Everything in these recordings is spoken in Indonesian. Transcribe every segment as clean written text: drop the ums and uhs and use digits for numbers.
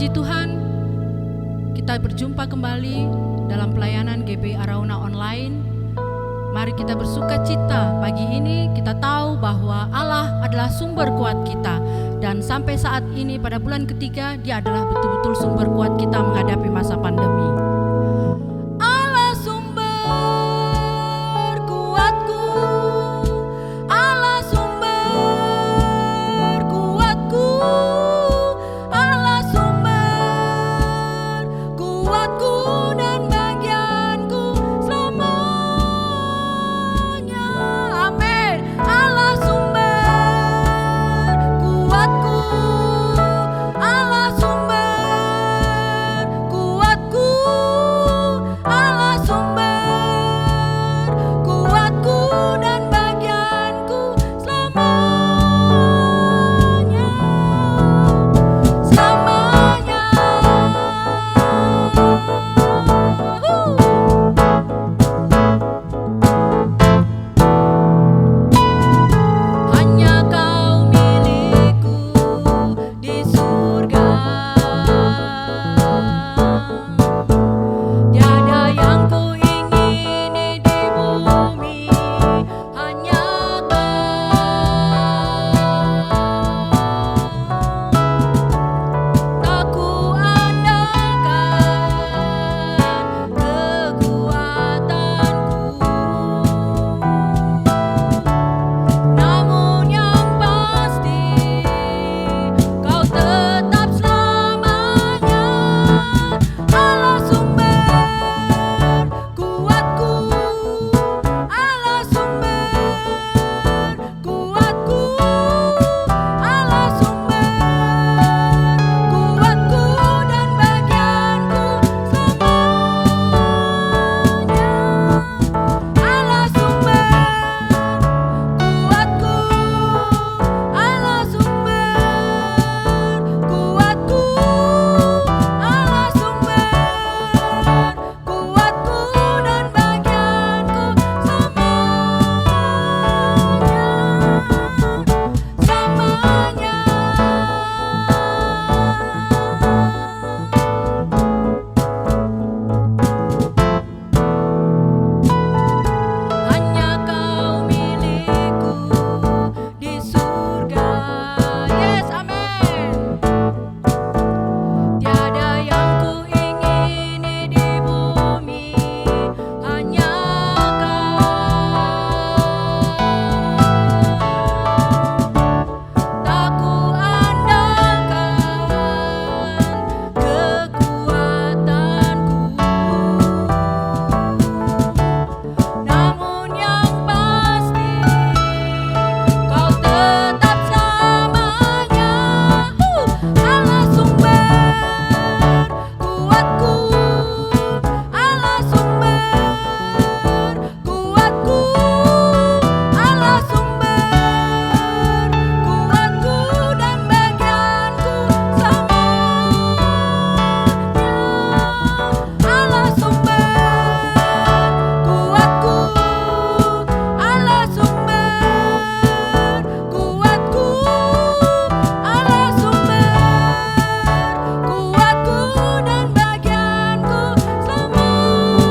Puji Tuhan, kita berjumpa kembali dalam pelayanan GB Arauna Online. Mari kita bersuka cita pagi ini. Kita tahu bahwa Allah adalah sumber kuat kita. Dan sampai saat ini pada bulan ketiga, Dia adalah betul-betul sumber kuat kita menghadapi masa pandemi. Allah sumber kuatku, Allah sumber kuatku, Allah sumber kuatku dan bagianku selamanya. Amin. Allah sumber kuatku, Allah sumber kuatku, Allah sumber kuatku dan bagianku selamanya, selamanya. Hanya Kau milikku di surga, tiada yang ku ingini di bumi, hanya Kau. Tak ku andalkan kekuatanku, namun yang pasti Kau tetap selamanya. Allah sumber kuatku, Allah sumber kuatku, Allah sumber kuatku dan bagianku selamanya. Allah sumber kuatku, Allah sumber kuatku, Allah sumber kuatku dan bagianku selamanya, hanya Kau milikku di surga. Yes, amin. Tiada yang ku ingini di bumi, hanya Kau. Tak ku andalkan kekuatanku, namun yang pasti Kau tetap selamanya. Allah sumber kuatku, Allah sumber kuatku, Allah sumber kuatku dan bagianku selamanya. Allah sumber kuatku, Allah sumber kuatku, Allah sumber kuatku dan bagianku selamanya.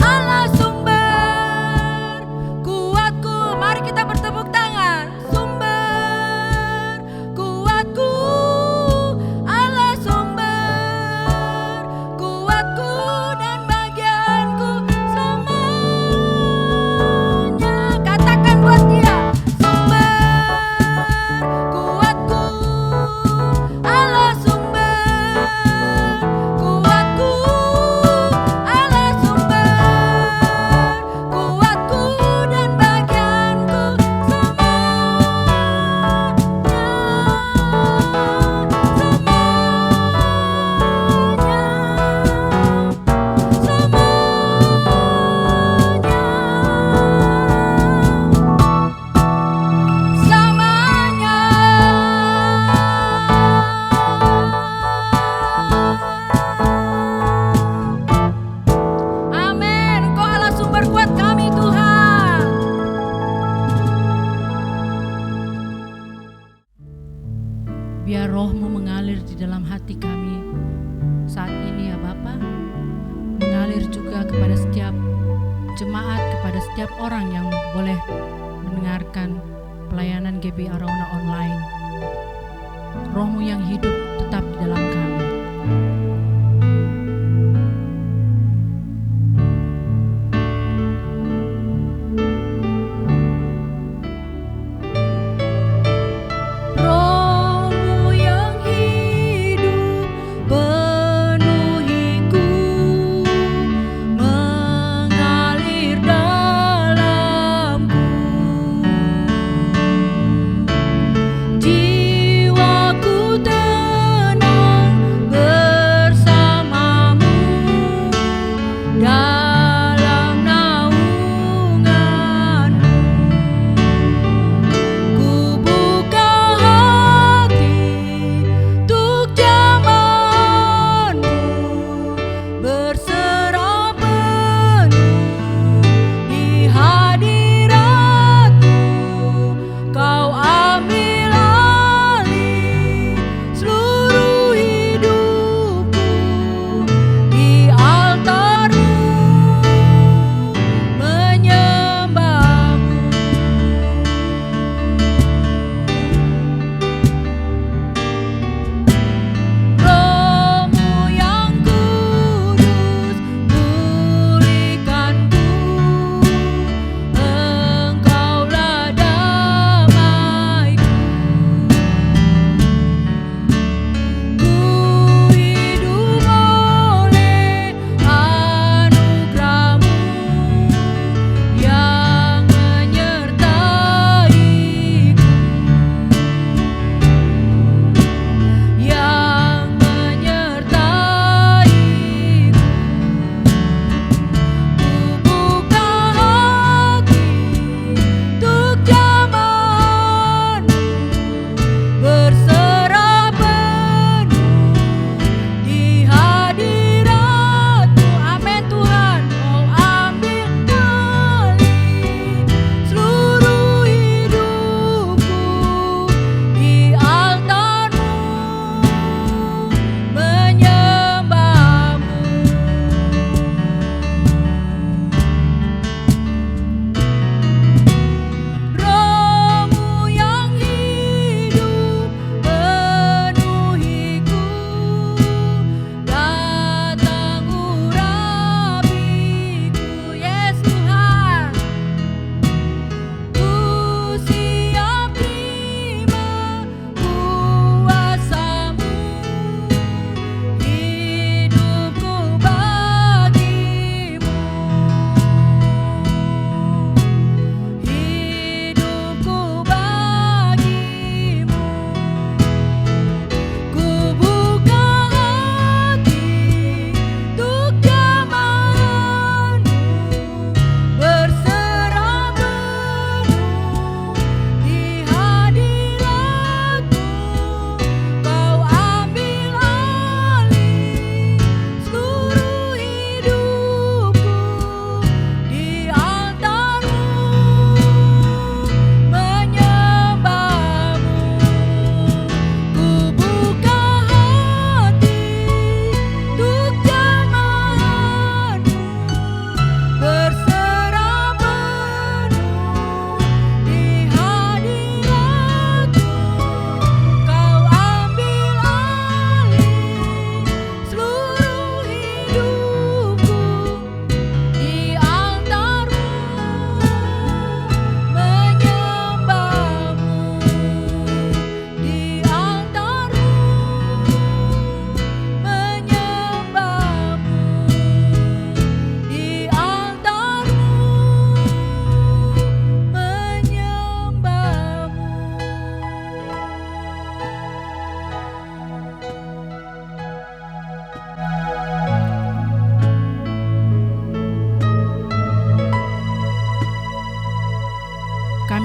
Allah sumber kuatku. Mari kita bertepuk tangan. Sumber kuatku, Allah sumber kuatku dan bagianku selamanya. Katakan buat Dia. Sumber kuatku, Allah sumber kuatku, Allah sumber kuatku dan bagianku di dalam hati kami saat ini ya Bapa, mengalir juga kepada setiap jemaat, kepada setiap orang yang boleh mendengarkan pelayanan GBI Arauna online. Roh-Mu yang hidup tetap di dalam kami.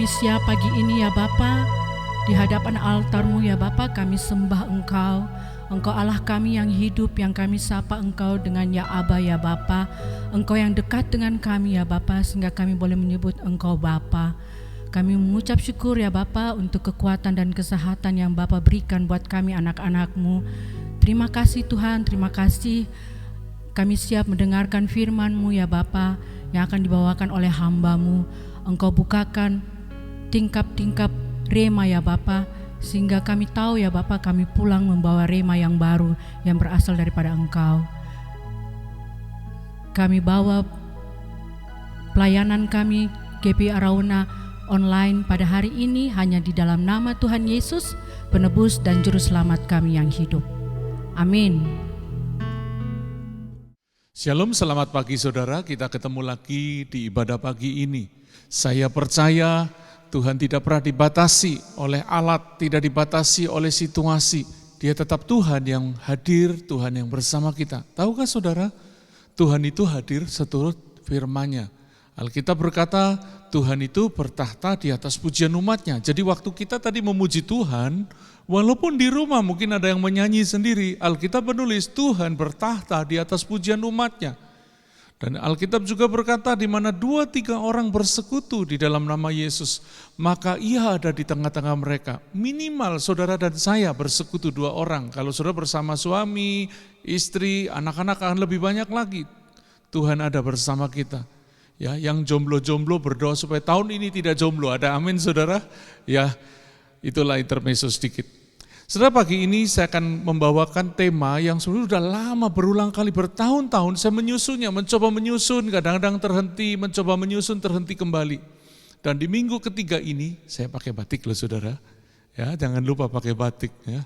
siap pagi ini ya Bapa, di hadapan altar-Mu ya Bapa, kami sembah Engkau. Engkau Allah kami yang hidup, yang kami sapa Engkau dengan ya Aba ya Bapa. Engkau yang dekat dengan kami ya Bapa, sehingga kami boleh menyebut Engkau Bapa. Kami mengucap syukur ya Bapa untuk kekuatan dan kesehatan yang Bapa berikan buat kami anak-anak-Mu. Terima kasih Tuhan, terima kasih. Kami siap mendengarkan firman-Mu ya Bapa yang akan dibawakan oleh hamba-Mu. Engkau bukakan tingkap-tingkap rema ya Bapa, sehingga kami tahu ya Bapa, kami pulang membawa rema yang baru yang berasal daripada Engkau. Kami bawa pelayanan kami GPI Arauna online pada hari ini hanya di dalam nama Tuhan Yesus, penebus dan juru selamat kami yang hidup. Amin. Shalom, selamat pagi saudara, kita ketemu lagi di ibadah pagi ini. Saya percaya Tuhan tidak pernah dibatasi oleh alat, tidak dibatasi oleh situasi. Dia tetap Tuhan yang hadir, Tuhan yang bersama kita. Tahukah saudara, Tuhan itu hadir seturut firman-Nya. Alkitab berkata, Tuhan itu bertahta di atas pujian umatnya. Jadi waktu kita tadi memuji Tuhan, walaupun di rumah mungkin ada yang menyanyi sendiri, Alkitab menulis Tuhan bertahta di atas pujian umatnya. Dan Alkitab juga berkata, di mana 2-3 orang bersekutu di dalam nama Yesus, maka Ia ada di tengah-tengah mereka. Minimal saudara dan saya bersekutu 2 orang. Kalau saudara bersama suami, istri, anak-anak akan lebih banyak lagi. Tuhan ada bersama kita. Ya, yang jomblo-jomblo berdoa supaya tahun ini tidak jomblo. Ada amin saudara? Ya, itulah intermezzo sedikit. Saudara, pagi ini saya akan membawakan tema yang sudah lama, berulang kali, bertahun-tahun saya menyusunnya, mencoba menyusun, kadang-kadang terhenti, mencoba menyusun, terhenti kembali. Dan di minggu ketiga ini, saya pakai batik loh saudara. Ya, jangan lupa pakai batik ya.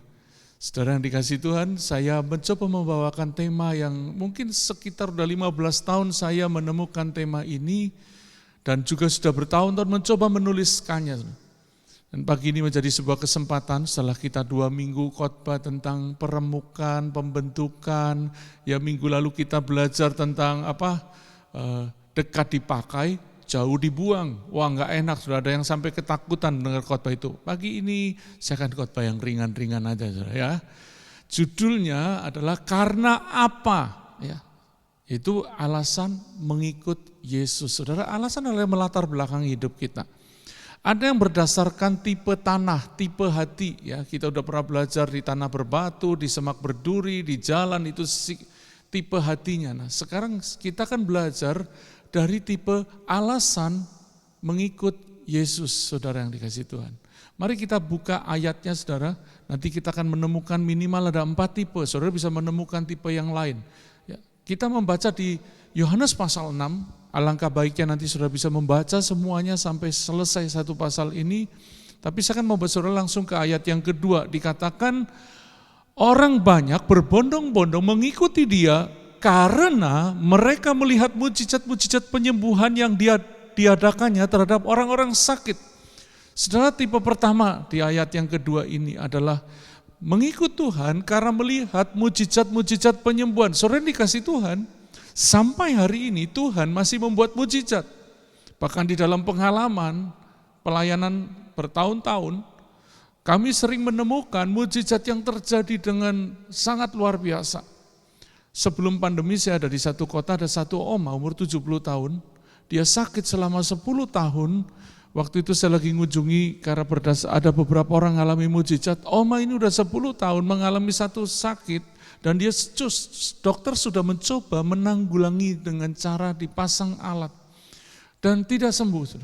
Saudara yang dikasih Tuhan, saya mencoba membawakan tema yang mungkin sekitar udah 15 tahun saya menemukan tema ini dan juga sudah bertahun-tahun mencoba menuliskannya. Dan pagi ini menjadi sebuah kesempatan setelah kita 2 minggu khotbah tentang peremukan, pembentukan. Ya, minggu lalu kita belajar tentang dekat dipakai, jauh dibuang. Wah, enggak enak, sudah ada yang sampai ketakutan mendengar khotbah itu. Pagi ini saya akan khotbah yang ringan-ringan aja saudara ya. Judulnya adalah karena apa? Ya. Itu alasan mengikut Yesus. Saudara, alasan adalah melatar belakang hidup kita. Ada yang berdasarkan tipe tanah, tipe hati ya. Kita udah pernah belajar di tanah berbatu, di semak berduri, di jalan itu tipe hatinya. Nah, sekarang kita kan belajar dari tipe alasan mengikut Yesus, saudara yang dikasih Tuhan. Mari kita buka ayatnya saudara, nanti kita akan menemukan minimal ada 4 tipe, saudara bisa menemukan tipe yang lain. Ya, kita membaca di Yohanes pasal 6, alangkah baiknya nanti saudara bisa membaca semuanya sampai selesai satu pasal ini. Tapi saya akan membawa saudara langsung ke ayat yang kedua, dikatakan orang banyak berbondong-bondong mengikuti Dia, karena mereka melihat mujizat-mujizat penyembuhan yang diadakannya terhadap orang-orang sakit. Saudara, tipe pertama di ayat yang kedua ini adalah mengikut Tuhan karena melihat mujizat-mujizat penyembuhan. Saudara dikasih Tuhan, sampai hari ini Tuhan masih membuat mujizat. Bahkan di dalam pengalaman pelayanan bertahun-tahun, kami sering menemukan mujizat yang terjadi dengan sangat luar biasa. Sebelum pandemi saya ada di satu kota, ada satu oma umur 70 tahun, dia sakit selama 10 tahun, waktu itu saya lagi ngunjungi karena ada beberapa orang mengalami mujizat, oma ini udah 10 tahun mengalami satu sakit, dan dia dokter sudah mencoba menanggulangi dengan cara dipasang alat, dan tidak sembuh.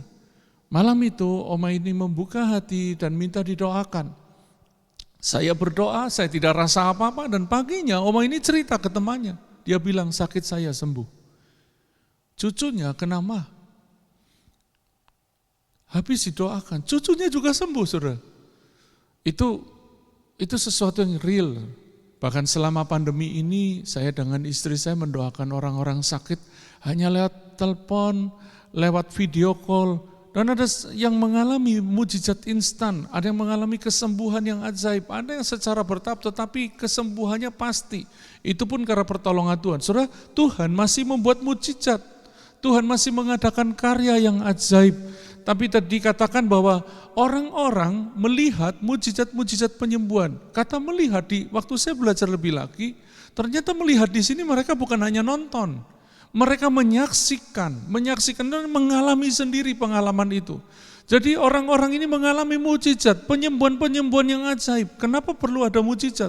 Malam itu oma ini membuka hati dan minta didoakan. Saya berdoa, saya tidak rasa apa-apa dan paginya oma ini cerita ke temannya. Dia bilang sakit saya sembuh. Cucunya kena mah. Habis didoakan, cucunya juga sembuh saudara. Itu sesuatu yang real. Bahkan selama pandemi ini saya dengan istri saya mendoakan orang-orang sakit hanya lewat telepon, lewat video call. Dan ada yang mengalami mujizat instan, ada yang mengalami kesembuhan yang ajaib, ada yang secara bertahap tetapi kesembuhannya pasti. Itu pun karena pertolongan Tuhan. Saudara, Tuhan masih membuat mujizat, Tuhan masih mengadakan karya yang ajaib. Tapi tadi dikatakan bahwa orang-orang melihat mujizat-mujizat penyembuhan. Kata melihat, waktu saya belajar lebih lagi, ternyata melihat di sini mereka bukan hanya nonton. Mereka menyaksikan dan mengalami sendiri pengalaman itu. Jadi orang-orang ini mengalami mujizat, penyembuhan-penyembuhan yang ajaib. Kenapa perlu ada mujizat?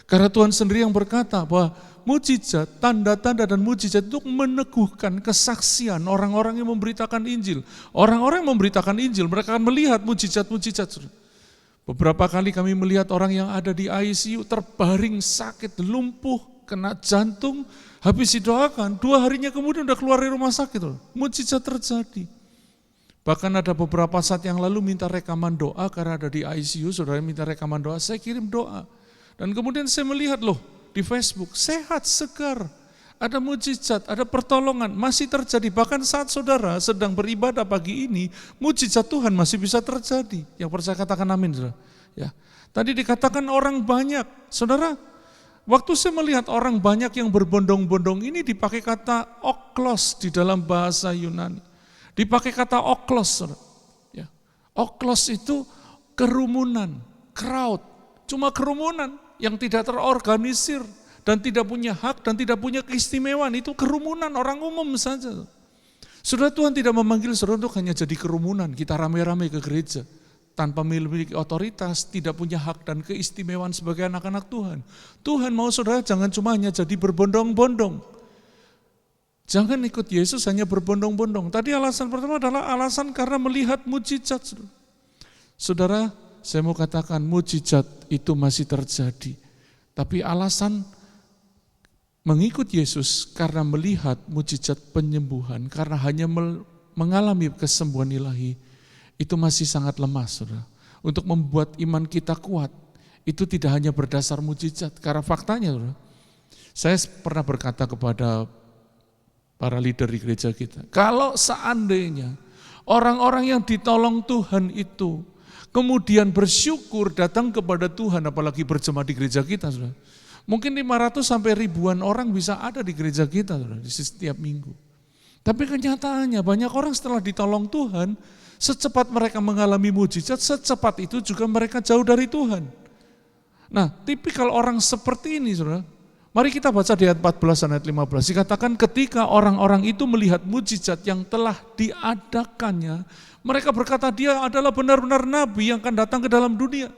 Karena Tuhan sendiri yang berkata bahwa mujizat, tanda-tanda dan mujizat itu meneguhkan kesaksian orang-orang yang memberitakan Injil. Orang-orang yang memberitakan Injil, mereka akan melihat mujizat-mujizat. Beberapa kali kami melihat orang yang ada di ICU terbaring sakit, lumpuh, kena jantung, habis didoakan, 2 harinya kemudian udah keluar dari rumah sakit. Mujizat terjadi. Bahkan ada beberapa saat yang lalu minta rekaman doa karena ada di ICU, saudara minta rekaman doa, saya kirim doa. Dan kemudian saya melihat loh di Facebook, sehat, segar, ada mujizat, ada pertolongan, masih terjadi. Bahkan saat saudara sedang beribadah pagi ini, mujizat Tuhan masih bisa terjadi. Yang percaya katakan amin, saudara. Ya. Tadi dikatakan orang banyak, saudara. Waktu saya melihat orang banyak yang berbondong-bondong ini dipakai kata oklos di dalam bahasa Yunani. Dipakai kata oklos, saudara. Ya. Oklos itu kerumunan, crowd, cuma kerumunan yang tidak terorganisir dan tidak punya hak dan tidak punya keistimewaan, itu kerumunan orang umum saja. Saudara, Tuhan tidak memanggil saudara untuk hanya jadi kerumunan, kita rame-rame ke gereja tanpa memiliki otoritas, tidak punya hak dan keistimewaan sebagai anak-anak Tuhan. Tuhan mau saudara jangan cuma hanya jadi berbondong-bondong. Jangan ikut Yesus hanya berbondong-bondong. Tadi alasan pertama adalah alasan karena melihat mujizat. Saudara, saya mau katakan mujizat itu masih terjadi. Tapi alasan mengikut Yesus karena melihat mujizat penyembuhan, karena hanya mengalami kesembuhan ilahi, itu masih sangat lemah, saudara. Untuk membuat iman kita kuat, itu tidak hanya berdasar mujizat. Karena faktanya, saudara, saya pernah berkata kepada para leader di gereja kita, kalau seandainya orang-orang yang ditolong Tuhan itu kemudian bersyukur datang kepada Tuhan, apalagi berjemaah di gereja kita, saudara. Mungkin 500 sampai ribuan orang bisa ada di gereja kita, saudara, di setiap minggu. Tapi kenyataannya banyak orang setelah ditolong Tuhan, secepat mereka mengalami mujizat, secepat itu juga mereka jauh dari Tuhan. Nah, tipikal orang seperti ini, saudara. Mari kita baca di ayat 14 dan ayat 15. Dikatakan ketika orang-orang itu melihat mujizat yang telah diadakannya, mereka berkata dia adalah benar-benar nabi yang akan datang ke dalam dunia.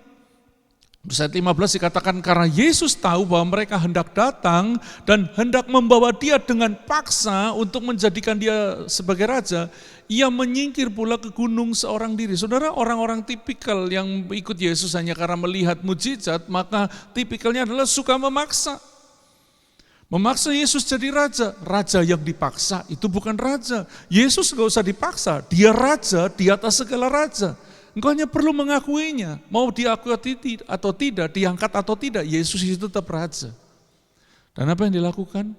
Ayat 15 dikatakan karena Yesus tahu bahwa mereka hendak datang dan hendak membawa dia dengan paksa untuk menjadikan dia sebagai raja, ia menyingkir pula ke gunung seorang diri. Saudara, orang-orang tipikal yang ikut Yesus hanya karena melihat mujizat, maka tipikalnya adalah suka memaksa. Memaksa Yesus jadi raja. Raja yang dipaksa itu bukan raja. Yesus gak usah dipaksa, dia raja di atas segala raja. Engkau hanya perlu mengakuinya, mau diakui atau tidak, diangkat atau tidak, Yesus itu tetap raja. Dan apa yang dilakukan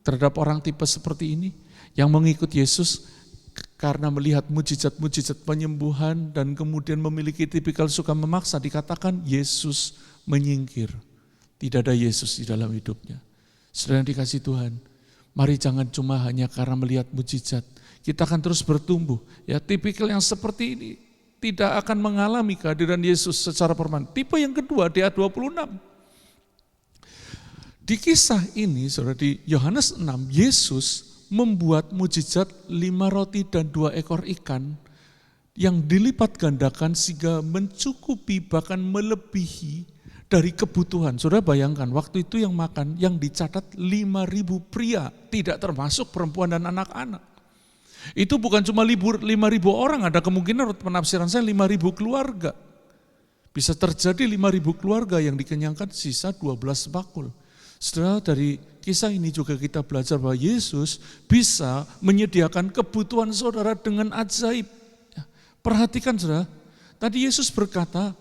terhadap orang tipe seperti ini, yang mengikut Yesus karena melihat mujizat-mujizat penyembuhan dan kemudian memiliki tipikal suka memaksa, dikatakan Yesus menyingkir. Tidak ada Yesus di dalam hidupnya. Saudara yang dikasih Tuhan, mari jangan cuma hanya karena melihat mujizat. Kita akan terus bertumbuh. Ya, tipikal yang seperti ini tidak akan mengalami kehadiran Yesus secara permanen. Tipe yang kedua di ayat 26. Di kisah ini, saudara, di Yohanes 6, Yesus membuat mujizat 5 roti dan 2 ekor ikan yang dilipat gandakan sehingga mencukupi bahkan melebihi dari kebutuhan. Saudara bayangkan, waktu itu yang makan, yang dicatat 5.000 pria, tidak termasuk perempuan dan anak-anak. Itu bukan cuma 5.000 orang, ada kemungkinan menurut penafsiran saya 5.000 keluarga. Bisa terjadi 5.000 keluarga yang dikenyangkan, sisa 12 bakul. Saudara, dari kisah ini juga kita belajar bahwa Yesus bisa menyediakan kebutuhan saudara dengan ajaib. Perhatikan saudara, tadi Yesus berkata,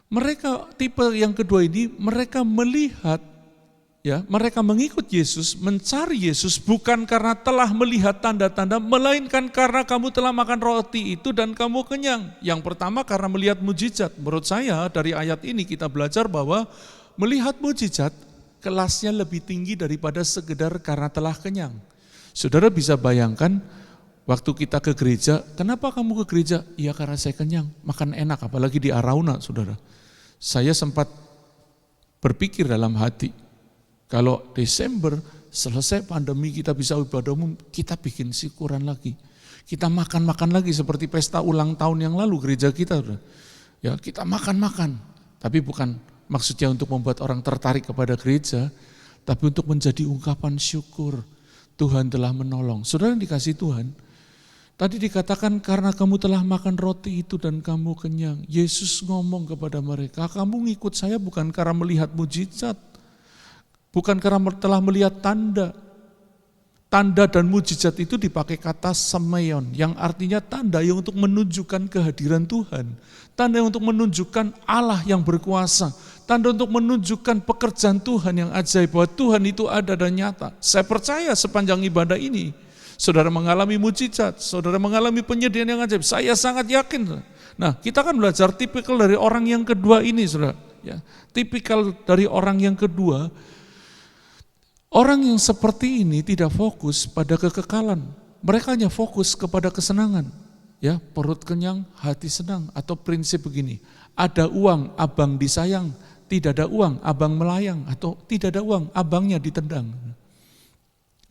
mereka tipe yang kedua ini, mereka melihat, ya, mereka mengikut Yesus, mencari Yesus bukan karena telah melihat tanda-tanda, melainkan karena kamu telah makan roti itu dan kamu kenyang. Yang pertama karena melihat mujizat. Menurut saya dari ayat ini kita belajar bahwa melihat mujizat kelasnya lebih tinggi daripada sekedar karena telah kenyang. Saudara bisa bayangkan waktu kita ke gereja, kenapa kamu ke gereja? Iya karena saya kenyang, makan enak, apalagi di Arauna, saudara. Saya sempat berpikir dalam hati, kalau Desember selesai pandemi kita bisa ibadah umum, kita bikin syukuran lagi. Kita makan-makan lagi seperti pesta ulang tahun yang lalu gereja kita. Ya, kita makan-makan. Tapi bukan maksudnya untuk membuat orang tertarik kepada gereja, tapi untuk menjadi ungkapan syukur. Tuhan telah menolong. Saudara yang dikasihi Tuhan, tadi dikatakan karena kamu telah makan roti itu dan kamu kenyang. Yesus ngomong kepada mereka, kamu ngikut saya bukan karena melihat mujizat, bukan karena telah melihat tanda. Tanda dan mujizat itu dipakai kata semeion, yang artinya tanda yang untuk menunjukkan kehadiran Tuhan. Tanda yang untuk menunjukkan Allah yang berkuasa. Tanda untuk menunjukkan pekerjaan Tuhan yang ajaib, bahwa Tuhan itu ada dan nyata. Saya percaya sepanjang ibadah ini, saudara mengalami mujizat, saudara mengalami penyediaan yang ajaib. Saya sangat yakin. Nah, kita kan belajar tipikal dari orang yang kedua ini, saudara. Ya, tipikal dari orang yang kedua. Orang yang seperti ini tidak fokus pada kekekalan. Mereka hanya fokus kepada kesenangan. Ya, perut kenyang, hati senang. Atau prinsip begini, ada uang, abang disayang. Tidak ada uang, abang melayang. Atau tidak ada uang, abangnya ditendang.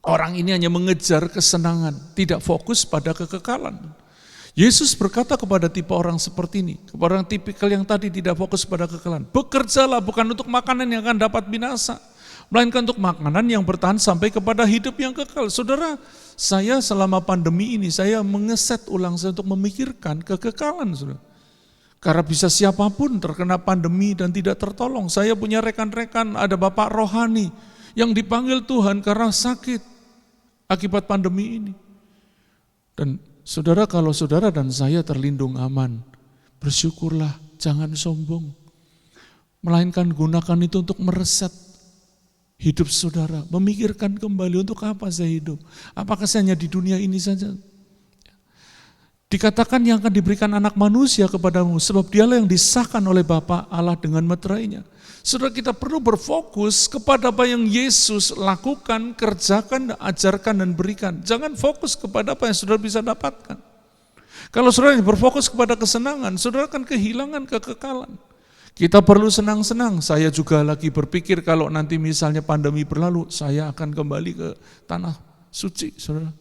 Orang ini hanya mengejar kesenangan, tidak fokus pada kekekalan. Yesus berkata kepada tipe orang seperti ini, kepada orang tipikal yang tadi tidak fokus pada kekekalan. Bekerjalah bukan untuk makanan yang akan dapat binasa, melainkan untuk makanan yang bertahan sampai kepada hidup yang kekal. Saudara, saya selama pandemi ini, saya mengeset ulang saya untuk memikirkan kekekalan. Saudara. Karena bisa siapapun terkena pandemi dan tidak tertolong. Saya punya rekan-rekan, ada Bapak Rohani yang dipanggil Tuhan karena sakit akibat pandemi ini. Dan saudara, kalau saudara dan saya terlindung aman, bersyukurlah, jangan sombong. Melainkan gunakan itu untuk mereset hidup saudara, memikirkan kembali untuk apa saya hidup. Apakah saya hanya di dunia ini saja? Dikatakan yang akan diberikan anak manusia kepadamu, sebab dialah yang disahkan oleh Bapa Allah dengan meterainya. Saudara, kita perlu berfokus kepada apa yang Yesus lakukan, kerjakan, ajarkan, dan berikan. Jangan fokus kepada apa yang saudara bisa dapatkan. Kalau saudara berfokus kepada kesenangan, saudara akan kehilangan kekekalan. Kita perlu senang-senang. Saya juga lagi berpikir kalau nanti misalnya pandemi berlalu, saya akan kembali ke tanah suci, saudara.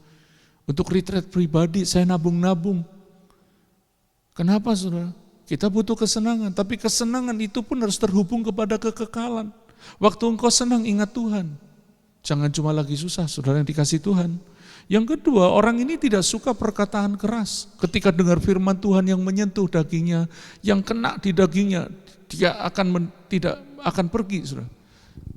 Untuk retreat pribadi, saya nabung-nabung. Kenapa, saudara? Kita butuh kesenangan, tapi kesenangan itu pun harus terhubung kepada kekekalan. Waktu engkau senang, ingat Tuhan. Jangan cuma lagi susah, saudara yang dikasih Tuhan. Yang kedua, orang ini tidak suka perkataan keras. Ketika dengar firman Tuhan yang menyentuh dagingnya, yang kena di dagingnya, dia tidak akan pergi, saudara.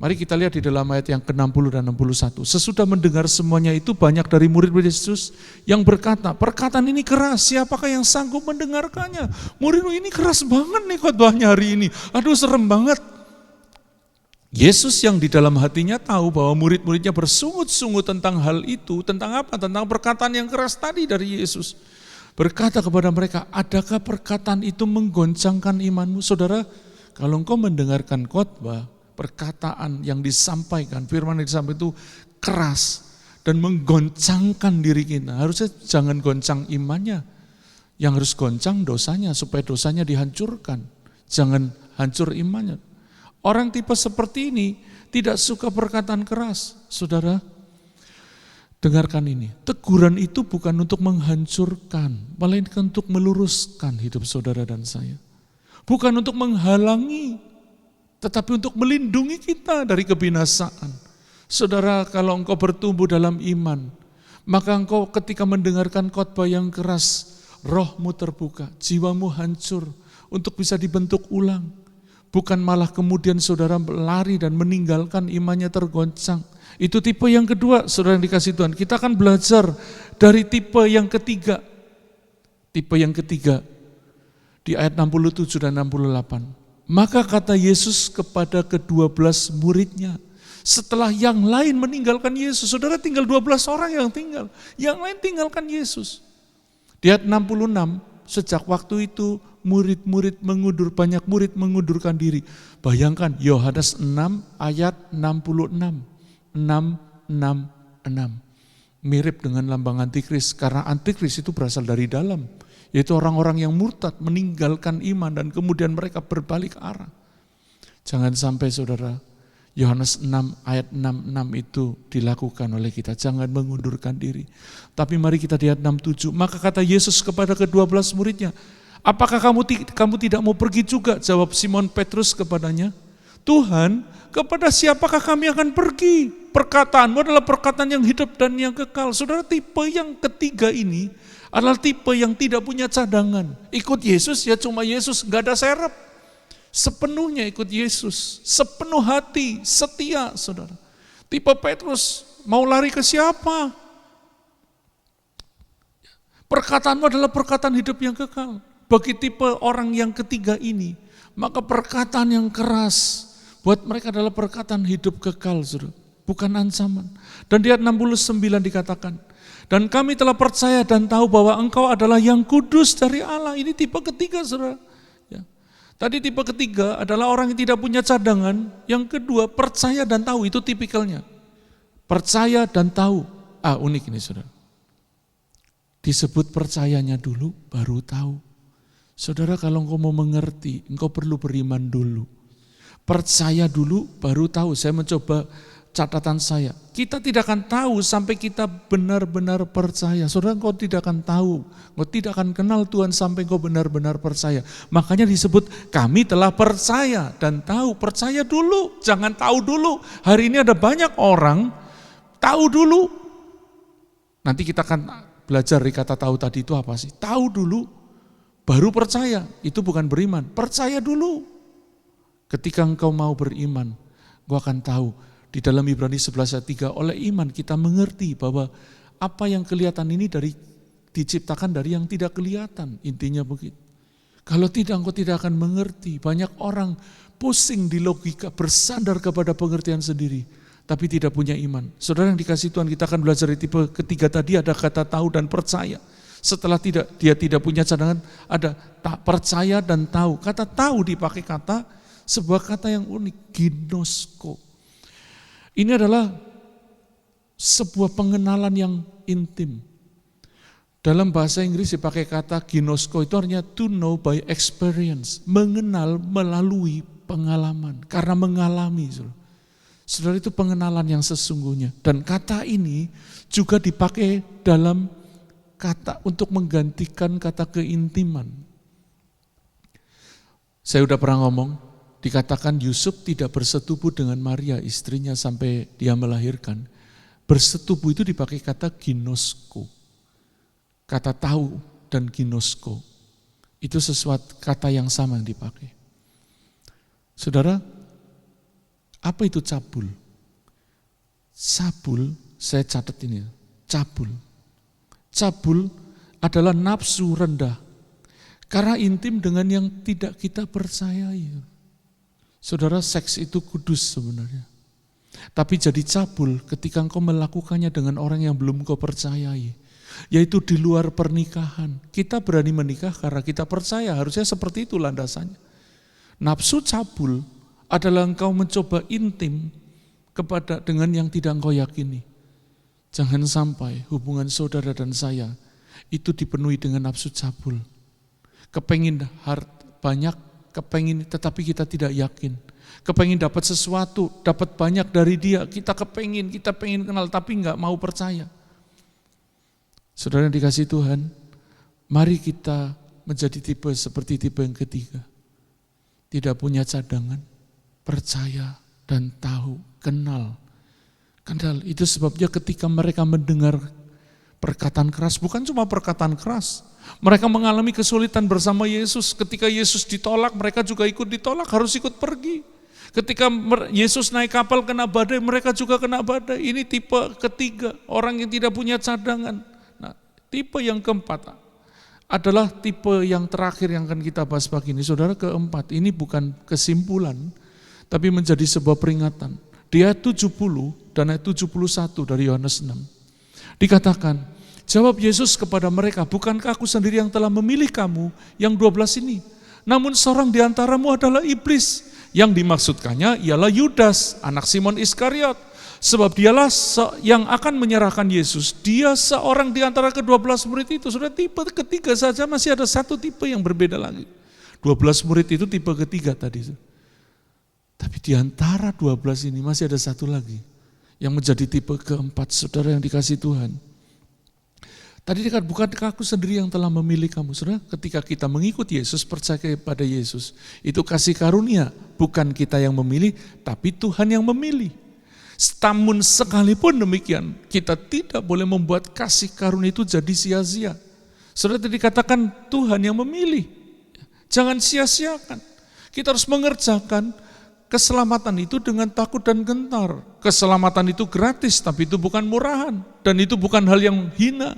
Mari kita lihat di dalam ayat yang ke-60 dan 61. Sesudah mendengar semuanya itu, banyak dari murid-murid Yesus yang berkata, perkataan ini keras, siapakah yang sanggup mendengarkannya? Murid ini keras banget nih khotbahnya hari ini. Aduh, serem banget. Yesus yang di dalam hatinya tahu bahwa murid-muridnya bersungut-sungut tentang hal itu, tentang apa? Tentang perkataan yang keras tadi dari Yesus. Berkata kepada mereka, adakah perkataan itu menggoncangkan imanmu? Saudara, kalau engkau mendengarkan khotbah, perkataan yang disampaikan, firman yang disampaikan itu keras dan menggoncangkan diri kita. Harusnya jangan goncang imannya, yang harus goncang dosanya supaya dosanya dihancurkan. Jangan hancur imannya. Orang tipe seperti ini tidak suka perkataan keras. Saudara, dengarkan ini, teguran itu bukan untuk menghancurkan, melainkan untuk meluruskan hidup saudara dan saya. Bukan untuk menghalangi, tetapi untuk melindungi kita dari kebinasaan. Saudara, kalau engkau bertumbuh dalam iman, maka engkau ketika mendengarkan khotbah yang keras, rohmu terbuka, jiwamu hancur untuk bisa dibentuk ulang. Bukan malah kemudian saudara lari dan meninggalkan imannya tergoncang. Itu tipe yang kedua, saudara yang dikasih Tuhan. Kita akan belajar dari tipe yang ketiga. Tipe yang ketiga di ayat 67 dan 68. Maka kata Yesus kepada ke-12 muridnya, setelah yang lain meninggalkan Yesus, saudara tinggal 12 orang yang tinggal, yang lain tinggalkan Yesus. Di ayat 66, sejak waktu itu murid-murid mengundur, banyak murid mengundurkan diri. Bayangkan Yohanes 6 ayat 66, 666. Mirip dengan lambang antikris, karena antikris itu berasal dari dalam. Yaitu orang-orang yang murtad, meninggalkan iman dan kemudian mereka berbalik arah. Jangan sampai saudara, Yohanes 6 ayat 66 itu dilakukan oleh kita. Jangan mengundurkan diri. Tapi mari kita lihat 67. Maka kata Yesus kepada ke-12 muridnya, apakah kamu tidak mau pergi juga? Jawab Simon Petrus kepadanya, Tuhan, kepada siapakah kami akan pergi? Perkataanmu adalah perkataan yang hidup dan yang kekal. Saudara, tipe yang ketiga ini adalah tipe yang tidak punya cadangan. Ikut Yesus ya cuma Yesus, gak ada serep. Sepenuhnya ikut Yesus, sepenuh hati, setia, saudara. Tipe Petrus, mau lari ke siapa? Perkataanmu adalah perkataan hidup yang kekal. Bagi tipe orang yang ketiga ini, maka perkataan yang keras buat mereka adalah perkataan hidup kekal, saudara. Bukan ancaman. Dan di ayat 69 dikatakan, dan kami telah percaya dan tahu bahwa engkau adalah yang kudus dari Allah. Ini tipe ketiga, saudara. Tadi tipe ketiga adalah orang yang tidak punya cadangan. Yang kedua, percaya dan tahu, itu tipikalnya. Percaya dan tahu. Unik ini, saudara. Disebut percayanya dulu, baru tahu. Saudara, kalau engkau mau mengerti, engkau perlu beriman dulu. Percaya dulu, baru tahu. Saya mencoba catatan saya. Kita tidak akan tahu sampai kita benar-benar percaya. Saudara, engkau tidak akan tahu. Engkau tidak akan kenal Tuhan sampai engkau benar-benar percaya. Makanya disebut kami telah percaya dan tahu. Percaya dulu, jangan tahu dulu. Hari ini ada banyak orang tahu dulu. Nanti kita akan belajar dari kata tahu tadi itu apa sih. Tahu dulu, baru percaya. Itu bukan beriman. Percaya dulu. Ketika engkau mau beriman, engkau akan tahu. Di dalam Ibrani 11 ayat 3, oleh iman kita mengerti bahwa apa yang kelihatan ini diciptakan dari yang tidak kelihatan. Intinya begitu. Kalau tidak, engkau tidak akan mengerti. Banyak orang pusing di logika, bersandar kepada pengertian sendiri, tapi tidak punya iman. Saudara yang dikasih Tuhan, kita akan belajar di tipe ketiga tadi, ada kata tahu dan percaya. Setelah dia tidak punya cadangan, ada tak percaya dan tahu. Kata tahu dipakai sebuah kata yang unik, ginosko. Ini adalah sebuah pengenalan yang intim. Dalam bahasa Inggris dipakai kata ginosko, itu artinya to know by experience. Mengenal melalui pengalaman, karena mengalami. Saudara, itu pengenalan yang sesungguhnya. Dan kata ini juga dipakai dalam kata untuk menggantikan kata keintiman. Saya udah pernah ngomong, dikatakan Yusuf tidak bersetubuh dengan Maria istrinya sampai dia melahirkan. Bersetubuh itu dipakai kata ginosko. Kata tahu dan ginosko. Itu sesuatu kata yang sama yang dipakai. Saudara, apa itu cabul? Cabul, saya catat ini, cabul. Cabul adalah nafsu rendah. Karena intim dengan yang tidak kita percayai. Saudara, seks itu kudus sebenarnya. Tapi jadi cabul ketika engkau melakukannya dengan orang yang belum engkau percayai. Yaitu di luar pernikahan. Kita berani menikah karena kita percaya, harusnya seperti itu landasannya. Nafsu cabul adalah engkau mencoba intim dengan yang tidak engkau yakini. Jangan sampai hubungan saudara dan saya itu dipenuhi dengan nafsu cabul. Kepengin banyak, kepengin tetapi kita tidak yakin. Kepengin dapat sesuatu, dapat banyak dari dia, kita pengen kenal tapi enggak mau percaya. Saudara yang dikasih Tuhan, mari kita menjadi tipe seperti tipe yang ketiga. Tidak punya cadangan, percaya dan tahu, kenal. Kenal, itu sebabnya ketika mereka mendengar perkataan keras, bukan cuma perkataan keras. Mereka mengalami kesulitan bersama Yesus. Ketika Yesus ditolak, mereka juga ikut ditolak, harus ikut pergi. Ketika Yesus naik kapal kena badai, mereka juga kena badai. Ini tipe ketiga, orang yang tidak punya cadangan. Nah, tipe yang keempat adalah tipe yang terakhir yang akan kita bahas pagi ini. Saudara, keempat, ini bukan kesimpulan, tapi menjadi sebuah peringatan. Di ayat 70 dan ayat 71 dari Yohanes 6. Dikatakan, jawab Yesus kepada mereka, bukankah aku sendiri yang telah memilih kamu yang 12 ini? Namun seorang di antaramu adalah iblis. Yang dimaksudkannya ialah Yudas, anak Simon Iskariot. Sebab dialah yang akan menyerahkan Yesus. Dia seorang di antara ke-12 murid itu. Sudah tipe ketiga saja masih ada satu tipe yang berbeda lagi. 12 murid itu tipe ketiga tadi. Tapi di antara 12 ini masih ada satu lagi yang menjadi tipe keempat, saudara yang dikasihi Tuhan. Tadi dikatakan, bukankah aku sendiri yang telah memilih kamu? Saudara, ketika kita mengikuti Yesus, percaya kepada Yesus, itu kasih karunia. Bukan kita yang memilih, tapi Tuhan yang memilih. Namun sekalipun demikian, kita tidak boleh membuat kasih karunia itu jadi sia-sia. Saudara, tadi dikatakan Tuhan yang memilih. Jangan sia-siakan. Kita harus mengerjakan keselamatan itu dengan takut dan gentar. Keselamatan itu gratis, tapi itu bukan murahan. Dan itu bukan hal yang hina.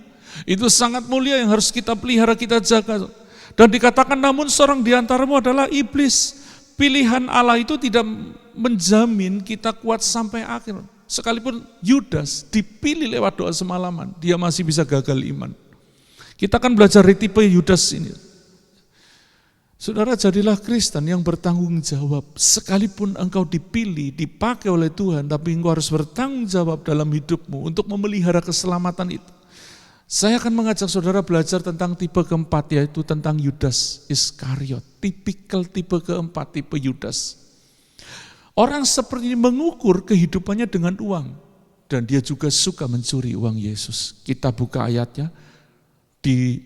Itu sangat mulia yang harus kita pelihara, kita jaga. Dan dikatakan namun seorang di antaramu adalah iblis. Pilihan Allah itu tidak menjamin kita kuat sampai akhir. Sekalipun Yudas dipilih lewat doa semalaman, dia masih bisa gagal iman. Kita akan belajar dari tipe Yudas ini. Saudara, jadilah Kristen yang bertanggung jawab. Sekalipun engkau dipilih, dipakai oleh Tuhan, tapi engkau harus bertanggung jawab dalam hidupmu untuk memelihara keselamatan itu. Saya akan mengajak saudara belajar tentang tipe keempat, yaitu tentang Yudas Iskariot. Tipikal tipe keempat, tipe Yudas. Orang seperti ini mengukur kehidupannya dengan uang. Dan dia juga suka mencuri uang Yesus. Kita buka ayatnya di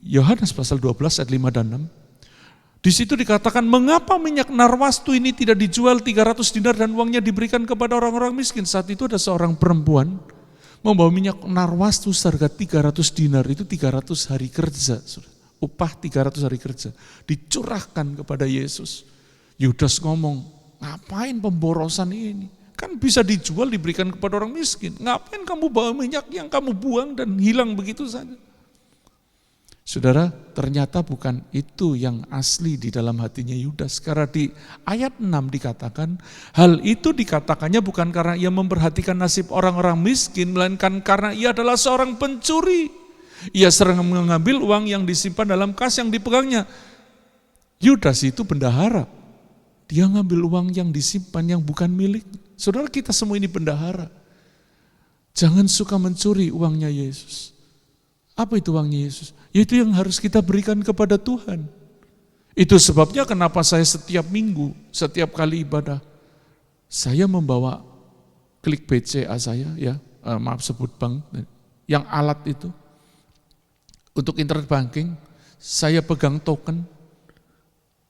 Yohanes pasal 12 ayat 5 dan 6. Di situ dikatakan, mengapa minyak narwastu ini tidak dijual 300 dinar dan uangnya diberikan kepada orang-orang miskin? Saat itu ada seorang perempuan membawa minyak narwastu seharga 300 dinar, itu 300 hari kerja, upah 300 hari kerja, dicurahkan kepada Yesus. Yudas ngomong, ngapain pemborosan ini? Kan bisa dijual, diberikan kepada orang miskin. Ngapain kamu bawa minyak yang kamu buang dan hilang begitu saja? Saudara, ternyata bukan itu yang asli di dalam hatinya Yudas. Karena di ayat 6 dikatakan, hal itu dikatakannya bukan karena ia memperhatikan nasib orang-orang miskin, melainkan karena ia adalah seorang pencuri. Ia sering mengambil uang yang disimpan dalam kas yang dipegangnya. Yudas itu bendahara. Dia ngambil uang yang disimpan yang bukan milik. Saudara, kita semua ini bendahara. Jangan suka mencuri uangnya Yesus. Apa itu uangnya Yesus? Itu yang harus kita berikan kepada Tuhan. Itu sebabnya kenapa saya setiap minggu, setiap kali ibadah, saya membawa klik BCA saya, maaf sebut bank, yang alat itu, untuk internet banking, saya pegang token.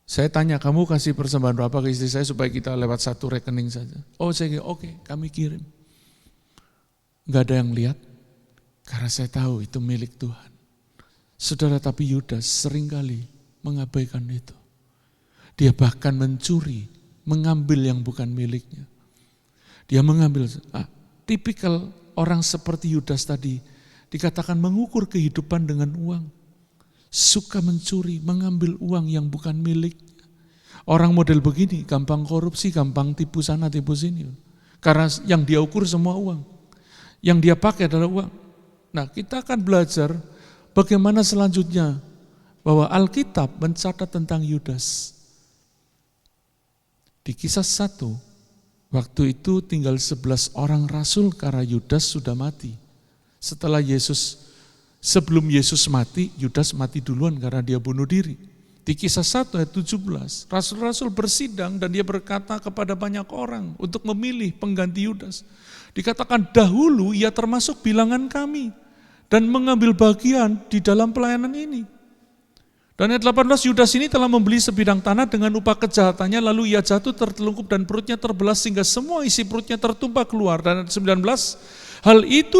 Saya tanya, kamu kasih persembahan berapa ke istri saya supaya kita lewat satu rekening saja. Oh saya oke, kami kirim. Enggak ada yang lihat. Karena saya tahu itu milik Tuhan. Saudara, tapi Yudas seringkali mengabaikan itu. Dia bahkan mencuri, mengambil yang bukan miliknya. Dia mengambil, tipikal orang seperti Yudas tadi, dikatakan mengukur kehidupan dengan uang. Suka mencuri, mengambil uang yang bukan miliknya. Orang model begini, gampang korupsi, gampang tipu sana, tipu sini. Karena yang dia ukur semua uang. Yang dia pakai adalah uang. Nah, kita akan belajar bagaimana selanjutnya bahwa Alkitab mencatat tentang Yudas. Di Kisah 1, waktu itu tinggal 11 orang rasul karena Yudas sudah mati. Sebelum Yesus mati, Yudas mati duluan karena dia bunuh diri. Di Kisah 1 ayat 17, rasul-rasul bersidang dan dia berkata kepada banyak orang untuk memilih pengganti Yudas. Dikatakan dahulu ia termasuk bilangan kami dan mengambil bagian di dalam pelayanan ini. Dan ayat 18, Yudas ini telah membeli sebidang tanah dengan upah kejahatannya, lalu ia jatuh tertelungkup dan perutnya terbelah sehingga semua isi perutnya tertumpah keluar. Dan ayat 19, hal itu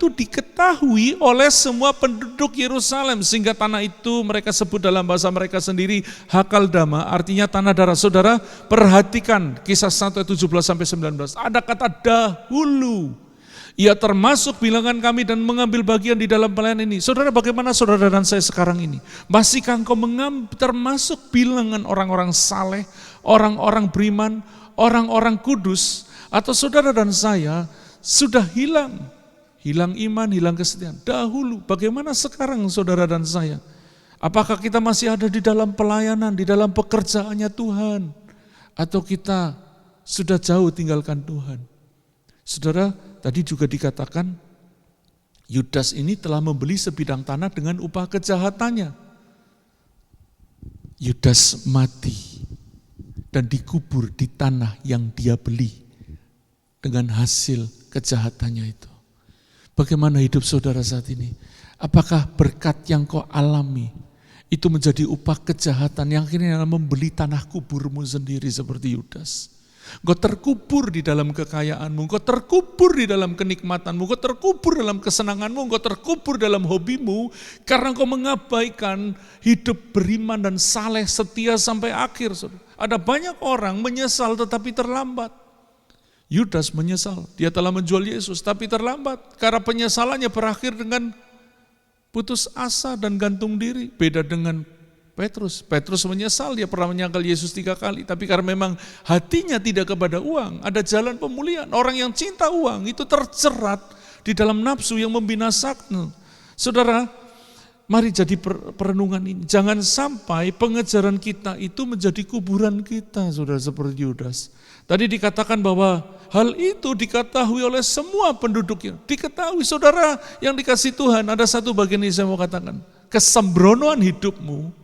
diketahui oleh semua penduduk Yerusalem sehingga tanah itu mereka sebut dalam bahasa mereka sendiri Hakaldama, artinya tanah darah. Saudara, perhatikan Kisah 1 ayat 17-19. Ada kata dahulu. Ia termasuk bilangan kami dan mengambil bagian di dalam pelayanan ini. Saudara, bagaimana saudara dan saya sekarang ini? Masihkah engkau termasuk bilangan orang-orang saleh, orang-orang beriman, orang-orang kudus? Atau saudara dan saya sudah hilang iman, hilang kesetiaan. Dahulu, bagaimana sekarang saudara dan saya? Apakah kita masih ada di dalam pelayanan, di dalam pekerjaannya Tuhan? Atau kita sudah jauh tinggalkan Tuhan? Saudara, tadi juga dikatakan Yudas ini telah membeli sebidang tanah dengan upah kejahatannya. Yudas mati dan dikubur di tanah yang dia beli dengan hasil kejahatannya itu. Bagaimana hidup saudara saat ini? Apakah berkat yang kau alami itu menjadi upah kejahatan yang akhirnya membeli tanah kuburmu sendiri seperti Yudas? Engkau terkubur di dalam kekayaanmu, engkau terkubur di dalam kenikmatanmu, engkau terkubur dalam kesenanganmu, engkau terkubur dalam hobimu, karena engkau mengabaikan hidup beriman dan saleh setia sampai akhir. Ada banyak orang menyesal tetapi terlambat. Yudas menyesal, dia telah menjual Yesus tapi terlambat, karena penyesalannya berakhir dengan putus asa dan gantung diri. Beda dengan Petrus menyesal, dia pernah menyangkal Yesus 3 kali, tapi karena memang hatinya tidak kepada uang, ada jalan pemulihan. Orang yang cinta uang itu terjerat di dalam nafsu yang membinasakan. Saudara, mari jadi perenungan ini. Jangan sampai pengejaran kita itu menjadi kuburan kita, saudara, seperti Yudas. Tadi dikatakan bahwa hal itu diketahui oleh semua penduduknya. Diketahui, saudara yang dikasih Tuhan, ada satu bagian ini saya mau katakan. Kesembronoan hidupmu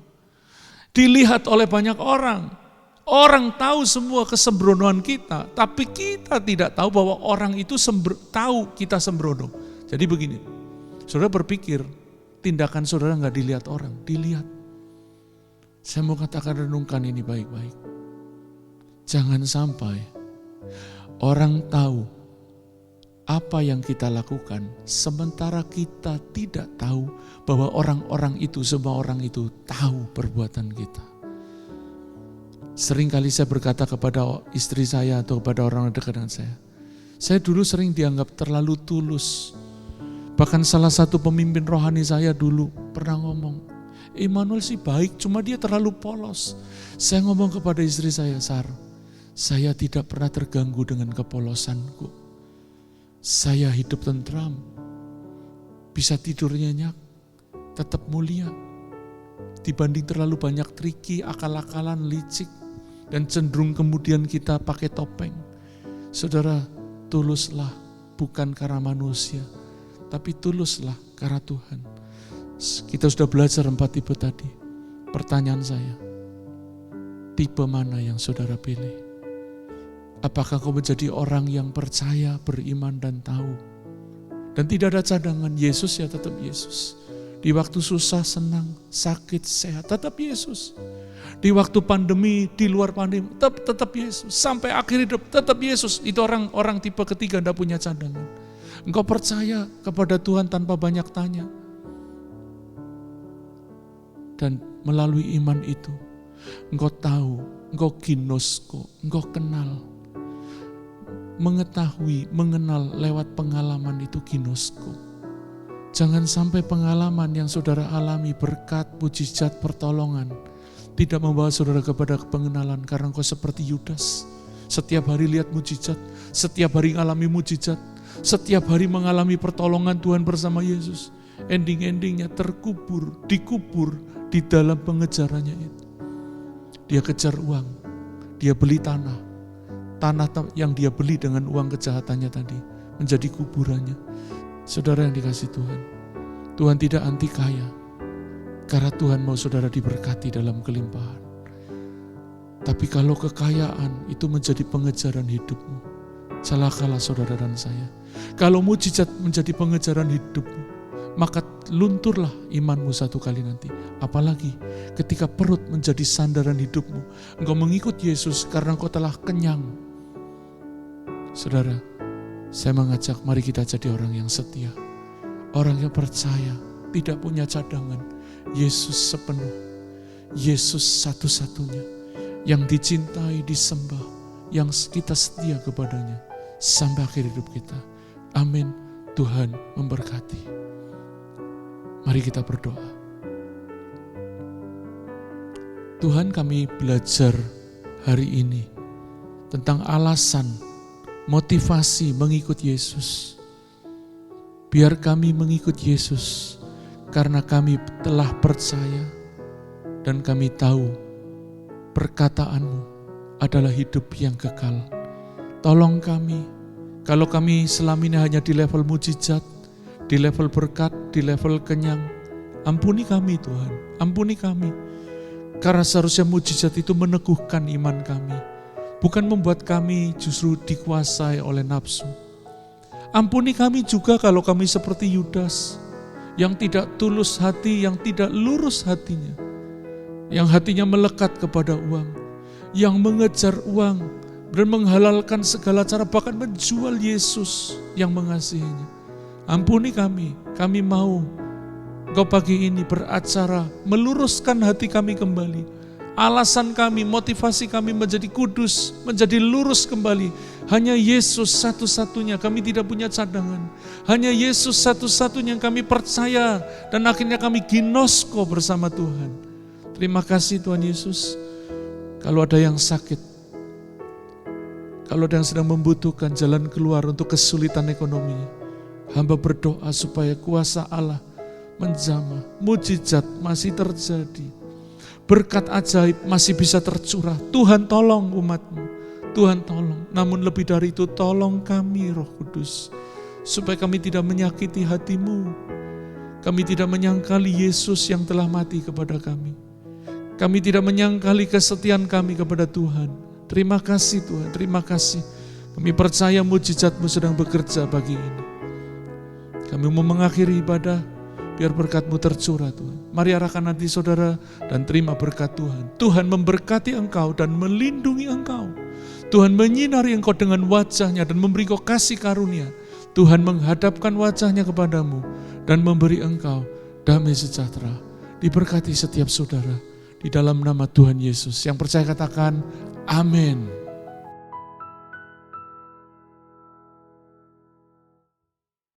dilihat oleh banyak orang. Orang tahu semua kesembronoan kita, tapi kita tidak tahu bahwa orang itu tahu kita sembrono. Jadi begini, saudara berpikir tindakan saudara nggak dilihat orang, dilihat. Saya mau katakan, renungkan ini baik-baik. Jangan sampai orang tahu apa yang kita lakukan, sementara kita tidak tahu bahwa orang-orang itu, semua orang itu tahu perbuatan kita. Sering kali saya berkata kepada istri saya atau kepada orang dekat dengan saya dulu sering dianggap terlalu tulus. Bahkan salah satu pemimpin rohani saya dulu pernah ngomong, Immanuel sih baik, cuma dia terlalu polos. Saya ngomong kepada istri saya, Sar, saya tidak pernah terganggu dengan kepolosanku. Saya hidup tentram, bisa tidur nyenyak, tetap mulia. Dibanding terlalu banyak triki, akal-akalan, licik, dan cenderung kemudian kita pakai topeng. Saudara, tuluslah bukan karena manusia, tapi tuluslah karena Tuhan. Kita sudah belajar 4 tipe tadi. Pertanyaan saya, tipe mana yang saudara pilih? Apakah kau menjadi orang yang percaya, beriman, dan tahu? Dan tidak ada cadangan, Yesus ya tetap Yesus. Di waktu susah, senang, sakit, sehat, tetap Yesus. Di waktu pandemi, di luar pandemi, tetap Yesus. Sampai akhir hidup, tetap Yesus. Itu orang tipe ketiga, tidak punya cadangan. Engkau percaya kepada Tuhan tanpa banyak tanya. Dan melalui iman itu, engkau tahu, engkau ginosko, engkau kenal. Mengetahui, mengenal lewat pengalaman itu ginosko. Jangan sampai pengalaman yang saudara alami, berkat, mujizat, pertolongan, tidak membawa saudara kepada pengenalan, karena engkau seperti Yudas. Setiap hari lihat mujizat, setiap hari mengalami mujizat, setiap hari mengalami pertolongan Tuhan bersama Yesus. Ending-endingnya dikubur di dalam pengejarannya itu. Dia kejar uang, dia beli tanah yang dia beli dengan uang kejahatannya tadi menjadi kuburannya. Saudara yang dikasih Tuhan, Tuhan tidak anti kaya, karena Tuhan mau saudara diberkati dalam kelimpahan. Tapi kalau kekayaan itu menjadi pengejaran hidupmu, celakalah saudara dan saya. Kalau mujizat menjadi pengejaran hidupmu, maka lunturlah imanmu satu kali nanti. Apalagi ketika perut menjadi sandaran hidupmu, engkau mengikut Yesus karena engkau telah kenyang. Saudara, saya mengajak mari kita jadi orang yang setia. Orang yang percaya, tidak punya cadangan. Yesus sepenuh, Yesus satu-satunya, yang dicintai, disembah, yang kita setia kepadanya sampai akhir hidup kita. Amin. Tuhan memberkati. Mari kita berdoa. Tuhan, kami belajar hari ini tentang alasan, motivasi mengikut Yesus. Biar kami mengikut Yesus karena kami telah percaya dan kami tahu perkataanmu adalah hidup yang kekal. Tolong kami, kalau kami selama ini hanya di level mujizat, di level berkat, di level kenyang, ampuni kami Tuhan, ampuni kami. Karena seharusnya mujizat itu meneguhkan iman kami, bukan membuat kami justru dikuasai oleh nafsu. Ampuni kami juga kalau kami seperti Yudas, yang tidak tulus hati, yang tidak lurus hatinya, yang hatinya melekat kepada uang, yang mengejar uang dan menghalalkan segala cara, bahkan menjual Yesus yang mengasihinya. Ampuni kami mau Engkau pagi ini beracara meluruskan hati kami kembali. Alasan kami, motivasi kami menjadi kudus, menjadi lurus kembali. Hanya Yesus satu-satunya, kami tidak punya cadangan. Hanya Yesus satu-satunya yang kami percaya, dan akhirnya kami ginosko bersama Tuhan. Terima kasih Tuhan Yesus. Kalau ada yang sakit, kalau ada yang sedang membutuhkan jalan keluar untuk kesulitan ekonominya, hamba berdoa supaya kuasa Allah menjamah, mujizat masih terjadi, berkat ajaib masih bisa tercurah. Tuhan tolong umat-Mu, Tuhan tolong. Namun lebih dari itu, tolong kami Roh Kudus, supaya kami tidak menyakiti hati-Mu. Kami tidak menyangkali Yesus yang telah mati kepada kami. Kami tidak menyangkali kesetiaan kami kepada Tuhan. Terima kasih Tuhan, terima kasih. Kami percaya mujizat-Mu sedang bekerja pagi ini. Kami mau mengakhiri ibadah, biar berkat-Mu tercurah Tuhan. Mari arahkan hati saudara dan terima berkat Tuhan. Tuhan memberkati engkau dan melindungi engkau. Tuhan menyinari engkau dengan wajah-Nya dan memberi engkau kasih karunia. Tuhan menghadapkan wajah-Nya kepadamu dan memberi engkau damai sejahtera. Diberkati setiap saudara di dalam nama Tuhan Yesus. Yang percaya katakan amin.